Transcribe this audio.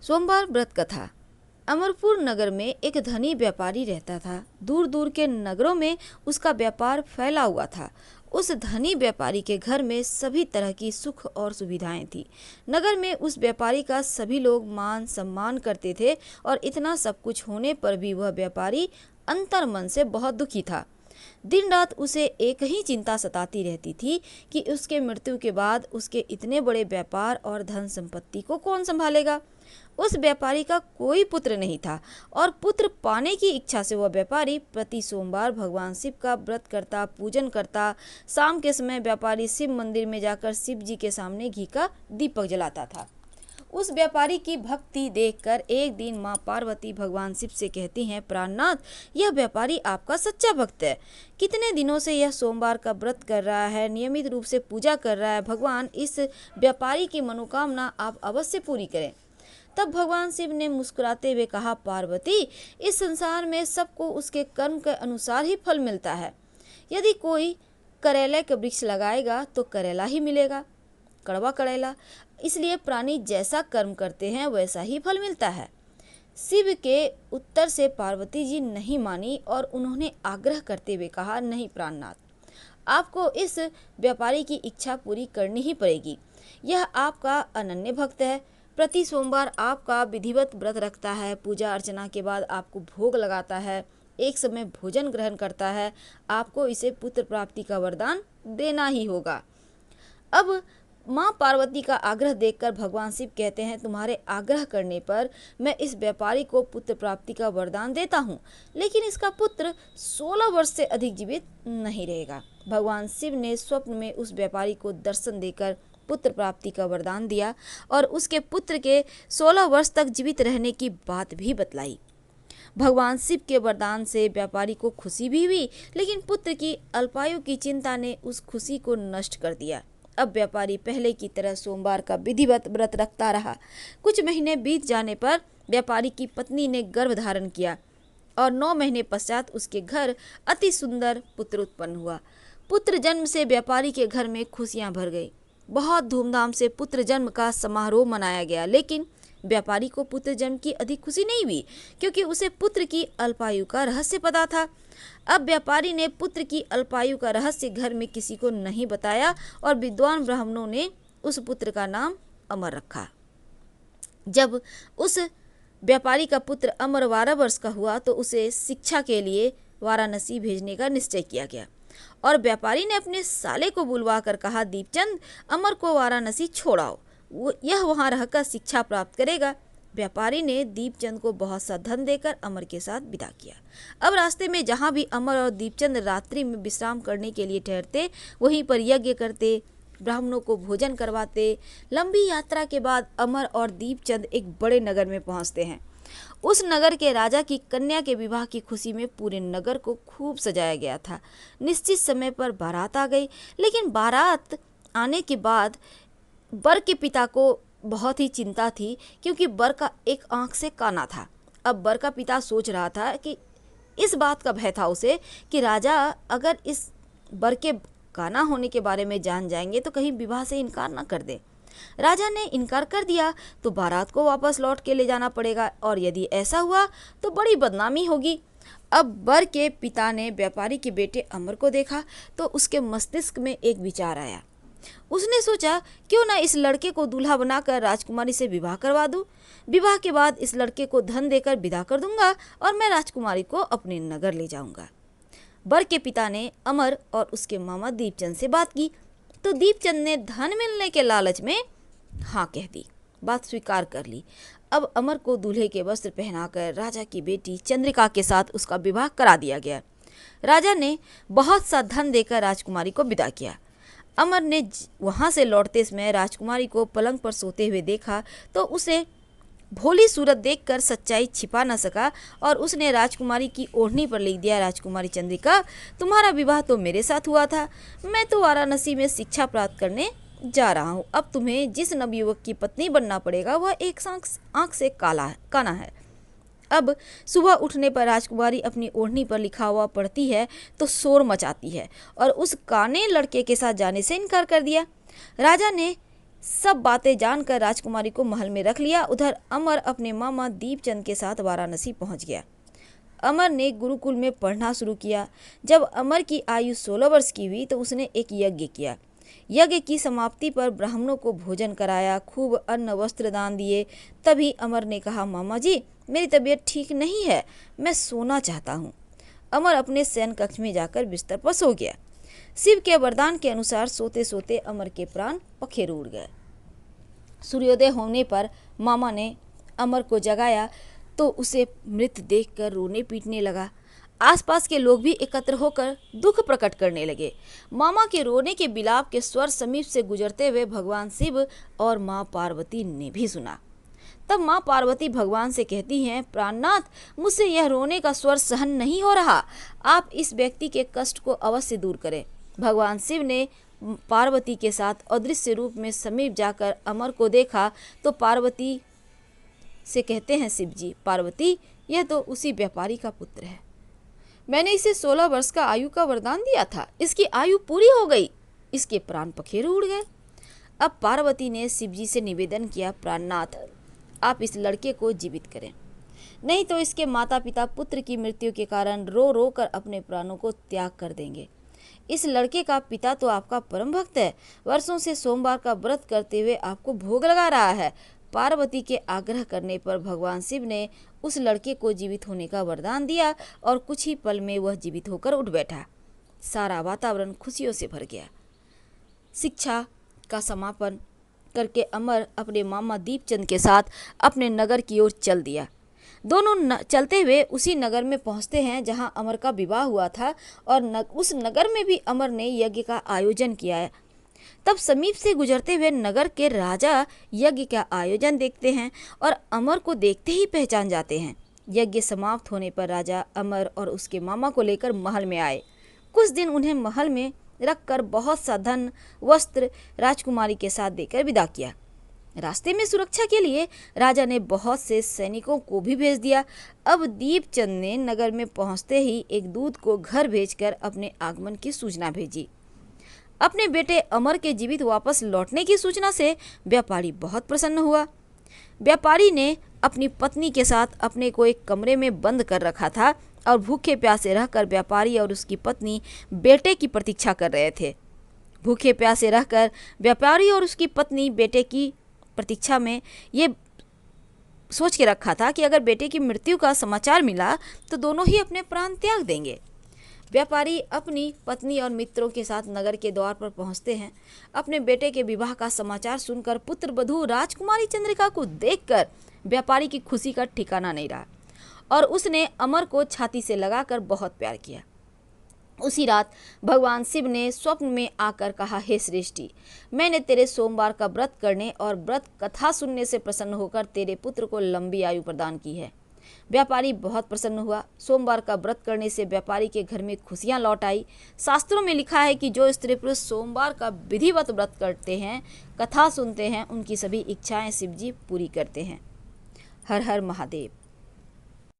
सोमवार व्रत कथा। अमरपुर नगर में एक धनी व्यापारी रहता था। दूर दूर के नगरों में उसका व्यापार फैला हुआ था। उस धनी व्यापारी के घर में सभी तरह की सुख और सुविधाएं थी। नगर में उस व्यापारी का सभी लोग मान सम्मान करते थे और इतना सब कुछ होने पर भी वह व्यापारी अंतर मन से बहुत दुखी था। दिन रात उसे एक ही चिंता सताती रहती थी कि उसके मृत्यु के बाद उसके इतने बड़े व्यापार और धन संपत्ति को कौन संभालेगा। उस व्यापारी का कोई पुत्र नहीं था और पुत्र पाने की इच्छा से वह व्यापारी प्रति सोमवार भगवान शिव का व्रत करता, पूजन करता। शाम के समय व्यापारी शिव मंदिर में जाकर शिव जी के सामने घी का दीपक जलाता था। उस व्यापारी की भक्ति देखकर एक दिन माँ पार्वती भगवान शिव से कहती हैं, प्राणनाथ, यह व्यापारी आपका सच्चा भक्त है। कितने दिनों से यह सोमवार का व्रत कर रहा है, नियमित रूप से पूजा कर रहा है। भगवान, इस व्यापारी की मनोकामना आप अवश्य पूरी करें। तब भगवान शिव ने मुस्कुराते हुए कहा, पार्वती, इस संसार में सबको उसके कर्म के अनुसार ही फल मिलता है। यदि कोई करेले का वृक्ष लगाएगा तो करेला ही मिलेगा, कड़वा करेला। इसलिए प्राणी जैसा कर्म करते हैं वैसा ही फल मिलता है। शिव के उत्तर से पार्वती जी नहीं मानी और उन्होंने आग्रह करते हुए कहा, नहीं प्राणनाथ, आपको इस व्यापारी की इच्छा पूरी करनी ही पड़ेगी। यह आपका अनन्य भक्त है। प्रति सोमवार आपका विधिवत व्रत रखता है, पूजा अर्चना के बाद आपको भोग लगाता है, एक समय भोजन ग्रहण करता है। आपको इसे पुत्र प्राप्ति का वरदान देना ही होगा। अब माँ पार्वती का आग्रह देखकर भगवान शिव कहते हैं, तुम्हारे आग्रह करने पर मैं इस व्यापारी को पुत्र प्राप्ति का वरदान देता हूँ, लेकिन इसका पुत्र 16 वर्ष से अधिक जीवित नहीं रहेगा। भगवान शिव ने स्वप्न में उस व्यापारी को दर्शन देकर पुत्र प्राप्ति का वरदान दिया और उसके पुत्र के 16 वर्ष तक जीवित रहने की बात भी बतलाई। भगवान शिव के वरदान से व्यापारी को खुशी भी हुई, लेकिन पुत्र की अल्पायु की चिंता ने उस खुशी को नष्ट कर दिया। अब व्यापारी पहले की तरह सोमवार का विधिवत व्रत रखता रहा। कुछ महीने बीत जाने पर व्यापारी की पत्नी ने गर्भ धारण किया और 9 महीने पश्चात उसके घर अति सुंदर पुत्र उत्पन्न हुआ। पुत्र जन्म से व्यापारी के घर में खुशियां भर गई। बहुत धूमधाम से पुत्र जन्म का समारोह मनाया गया, लेकिन व्यापारी को पुत्र जन्म की अधिक खुशी नहीं हुई, क्योंकि उसे पुत्र की अल्पायु का रहस्य पता था। अब व्यापारी ने पुत्र की अल्पायु का रहस्य घर में किसी को नहीं बताया और विद्वान ब्राह्मणों ने उस पुत्र का नाम अमर रखा। जब उस व्यापारी का पुत्र अमर 12 वर्ष का हुआ तो उसे शिक्षा के लिए वाराणसी भेजने का निश्चय किया गया और व्यापारी ने अपने साले को बुलवा कर कहा, दीपचंद, अमर को वाराणसी छोड़ाओ, यह वहाँ रहकर शिक्षा प्राप्त करेगा। व्यापारी ने दीपचंद को बहुत सा धन देकर अमर के साथ विदा किया। अब रास्ते में जहाँ भी अमर और दीपचंद रात्रि में विश्राम करने के लिए ठहरते, वहीं पर यज्ञ करते, ब्राह्मणों को भोजन करवाते। लंबी यात्रा के बाद अमर और दीपचंद एक बड़े नगर में पहुँचते हैं। उस नगर के राजा की कन्या के विवाह की खुशी में पूरे नगर को खूब सजाया गया था। निश्चित समय पर बारात आ गई, लेकिन बारात आने के बाद वर के पिता को बहुत ही चिंता थी, क्योंकि वर का एक आंख से काना था। अब वर का पिता सोच रहा था कि इस बात का भय था उसे कि राजा अगर इस वर के काना होने के बारे में जान जाएंगे तो कहीं विवाह से इनकार ना कर दे। राजा ने इनकार कर दिया तो बारात को वापस लौट के ले जाना पड़ेगा और यदि ऐसा हुआ तो बड़ी बदनामी होगी। अब वर के पिता ने व्यापारी के बेटे अमर को देखा तो उसके मस्तिष्क में एक विचार आया। उसने सोचा, क्यों ना इस लड़के को दूल्हा बनाकर राजकुमारी से विवाह करवा दूं। विवाह के बाद इस लड़के को धन देकर विदा कर दूंगा और मैं राजकुमारी को अपने नगर ले जाऊंगा। वर के पिता ने अमर और उसके मामा दीपचंद से बात की तो दीपचंद ने धन मिलने के लालच में हाँ कह दी, बात स्वीकार कर ली। अब अमर को दूल्हे के वस्त्र पहनाकर राजा की बेटी चंद्रिका के साथ उसका विवाह करा दिया गया। राजा ने बहुत सा धन देकर राजकुमारी को विदा किया। अमर ने वहाँ से लौटते समय राजकुमारी को पलंग पर सोते हुए देखा तो उसे भोली सूरत देखकर सच्चाई छिपा न सका और उसने राजकुमारी की ओढ़नी पर लिख दिया, राजकुमारी चंद्रिका, तुम्हारा विवाह तो मेरे साथ हुआ था। मैं तो वाराणसी में शिक्षा प्राप्त करने जा रहा हूँ। अब तुम्हें जिस नवयुवक की पत्नी बनना पड़ेगा वह एक आंख से काना है। अब सुबह उठने पर राजकुमारी अपनी ओढ़नी पर लिखा हुआ पढ़ती है तो शोर मचाती है और उस काने लड़के के साथ जाने से इनकार कर दिया। राजा ने सब बातें जानकर राजकुमारी को महल में रख लिया। उधर अमर अपने मामा दीपचंद के साथ वाराणसी पहुंच गया। अमर ने गुरुकुल में पढ़ना शुरू किया। जब अमर की आयु 16 वर्ष की हुई तो उसने एक यज्ञ किया। यज्ञ की समाप्ति पर ब्राह्मणों को भोजन कराया, खूब अन्न वस्त्र दान दिए। तभी अमर ने कहा, मामा जी मेरी तबीयत ठीक नहीं है, मैं सोना चाहता हूँ। अमर अपने शयन कक्ष में जाकर बिस्तर पर सो गया। शिव के वरदान के अनुसार सोते सोते अमर के प्राण पखेरु उड़ गए। सूर्योदय होने पर मामा ने अमर को जगाया तो उसे मृत देखकर रोने पीटने लगा। आसपास के लोग भी एकत्र होकर दुख प्रकट करने लगे। मामा के रोने के बिलाप के स्वर समीप से गुजरते हुए भगवान शिव और माँ पार्वती ने भी सुना। तब माँ पार्वती भगवान से कहती हैं, प्राणनाथ, मुझसे यह रोने का स्वर सहन नहीं हो रहा, आप इस व्यक्ति के कष्ट को अवश्य दूर करें। भगवान शिव ने पार्वती के साथ अदृश्य रूप में समीप जाकर अमर को देखा तो पार्वती से कहते हैं शिव जी, पार्वती यह तो उसी व्यापारी का पुत्र है, मैंने इसे 16 वर्ष का आयु का वरदान दिया था, इसकी आयु पूरी हो गई, इसके प्राण पखेरु उड़ गए। अब पार्वती ने शिव जी से निवेदन किया, प्राणनाथ आप इस लड़के को जीवित करें, नहीं तो इसके माता पिता पुत्र की मृत्यु के कारण रो रो कर अपने प्राणों को त्याग कर देंगे। इस लड़के का पिता तो आपका परम भक्त है, वर्षों से सोमवार का व्रत करते हुए आपको भोग लगा रहा है। पार्वती के आग्रह करने पर भगवान शिव ने उस लड़के को जीवित होने का वरदान दिया और कुछ ही पल में वह जीवित होकर उठ बैठा। सारा वातावरण खुशियों से भर गया। शिक्षा का समापन करके अमर अपने मामा दीपचंद के साथ अपने नगर की ओर चल दिया। दोनों चलते हुए उसी नगर में पहुंचते हैं जहां अमर का विवाह हुआ था और उस नगर में भी अमर ने यज्ञ का आयोजन किया है। तब समीप से गुजरते हुए नगर के राजा यज्ञ का आयोजन देखते हैं और अमर को देखते ही पहचान जाते हैं। यज्ञ समाप्त होने पर राजा अमर और उसके मामा को लेकर महल में आए। कुछ दिन उन्हें महल में रखकर बहुत सा धन वस्त्र राजकुमारी के साथ देकर विदा किया। रास्ते में सुरक्षा के लिए राजा ने बहुत से सैनिकों को भी भेज दिया। अब दीपचंद ने नगर में पहुंचते ही एक दूत को घर भेजकर अपने आगमन की सूचना भेजी। अपने बेटे अमर के जीवित वापस लौटने की सूचना से व्यापारी बहुत प्रसन्न हुआ। व्यापारी ने अपनी पत्नी के साथ अपने को एक कमरे में बंद कर रखा था और भूखे प्यासे रहकर व्यापारी और उसकी पत्नी बेटे की प्रतीक्षा कर रहे थे। भूखे प्यासे रहकर व्यापारी और उसकी पत्नी बेटे की प्रतीक्षा में ये सोच के रखा था कि अगर बेटे की मृत्यु का समाचार मिला तो दोनों ही अपने प्राण त्याग देंगे। व्यापारी अपनी पत्नी और मित्रों के साथ नगर के द्वार पर पहुंचते हैं। अपने बेटे के विवाह का समाचार सुनकर पुत्र वधू राजकुमारी चंद्रिका को देखकर व्यापारी की खुशी का ठिकाना नहीं रहा और उसने अमर को छाती से लगाकर बहुत प्यार किया। उसी रात भगवान शिव ने स्वप्न में आकर कहा, हे श्रेष्ठी, मैंने तेरे सोमवार का व्रत करने और व्रत कथा सुनने से प्रसन्न होकर तेरे पुत्र को लंबी आयु प्रदान की है। व्यापारी बहुत प्रसन्न हुआ। सोमवार का व्रत करने से व्यापारी के घर में खुशियां लौट आई। शास्त्रों में लिखा है कि जो स्त्री पुरुष सोमवार का विधिवत व्रत करते हैं, कथा सुनते हैं, उनकी सभी इच्छाएं शिव जी पूरी करते हैं। हर हर महादेव।